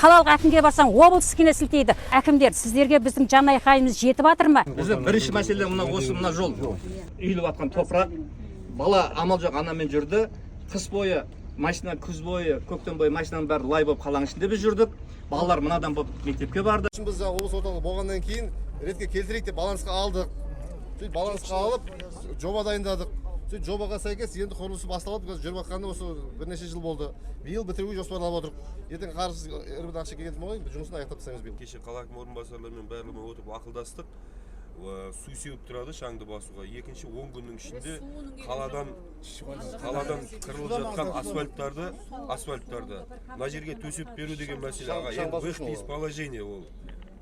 Қалалық әкімге барсаң, облысына сілтейді. Әкімдер, сіздерге біздің жан айқайымыз жетіп жатыр ма? Біздің бірінші мәселе мына жол. Үйіліп жатқан топырақ. Бала амал жоқ анамен жүрді. Қыс бойы машина, күз бойы, көктем бойы машинаның бәрі лай болып қаланың ішінде біз жүрдік. Балалар мынадан болып мектепке барды. Біз облыс орталығы болғаннан кейін ретке келтірейік деп балансқа алдық. Сөйтіп балансқа алып, жоба дайындадық. Сөйтіп жобаға сәйкес енді құрылысы басталып, жүріп жатқанда осы бірнеше жыл болды. Биыл бітіруге жоспарлап отырмық. Ертең қаржы ірі ақша келген болмай, жұмысын аяқтап тастаймыз биыл. Кеше қала әкімі орынбасарларымен барлығымен отырып ақылдастық. Су сеуіп тұрады шаңды басуға. Екінші 10 күннің ішінде қаладан қырылып жатқан асфальттарды мына жерге төсеп беру деген мәселе. Енді выход из положения ол.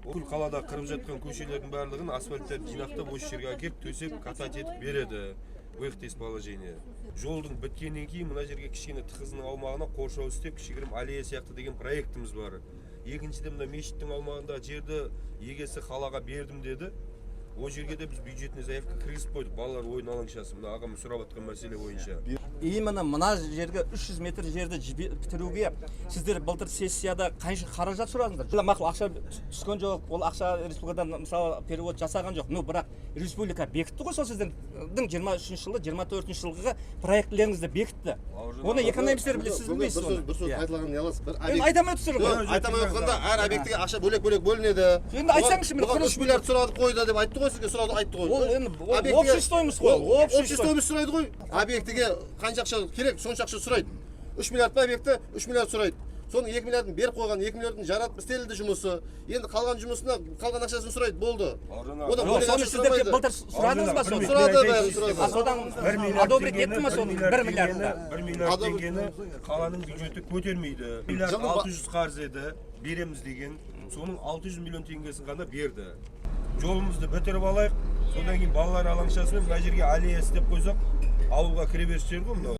Бүкіл қалада қырып жатқан көшелердің барлығын асфальттарды жинақтап осы жерге әкеліп төсеп катать етіп береді. Выход из положения. Жолдың біткеннен кейін мына жерге кішкене тықызының аумағына қоршау істеп, кішігірім аллея сияқты деген проектіміз бар. Екіншіден мына мешіттің аумағында жерді егесі қалаға бердім деді. О жерге де біз бюджетный заявка кіргізіп қойдық. Балалар ойын алаңшасы. Мына ағамыз сұрап жатқан мәселе бойынша. Именно мына жерге 300 метр жерді бітіруге сіздер былтыр сессияда қанша қаражат сұрадыңыздар? Мақұл, ақша түскен жоқ, ол ақша республикадан мысалы перевод жасаған жоқ. Бірақ республика бекітті ғой, сол сіздердің 23 жылы, 24 жылғы проектілеріңізді бекітті. Оны экономистер білесіз, білмейсіз оны. Бір сөз айтылған не аласыз? Айтамай отырсыздар ғой. Айтамай отырғанда әр объектіге ақша бөлек-бөлек бөлінеді. Енді айтсаңызшы, міне 3 миллиард сұрады қойды деп айтты ғой, сізге сұрады айтты ғой. Ол енді общий стоимость қой. Общий стоимость сұрайды ғой. Объектіге қанша ақша керек, сонша ақша сұрайды. 3 миллиард па объекті, 3 миллиард сұрайды. Соның 2 миллиардын беріп қойған, 2 миллиардын жаратып істелді жұмысы. Енді қалған жұмысына қалған ақшасын сұрайды, болды. Соны сіздер былтыр сұрадыңыз ба соны? Сұрады бәрі, сұрады. Содан одобрить етті ма соны 1 миллиардты? 1 миллиард теңгені қаланың бюджеті көтермейді. 1 миллиард 600 қарыз еді, береміз деген. Соның 600 миллион теңгесін ғана берді. Жолымызды бітіріп алайық. Содан кейін балалар алаңшасымен мына жерге аллея істеп қойсақ, ауылға кіре берістер ғой мынау.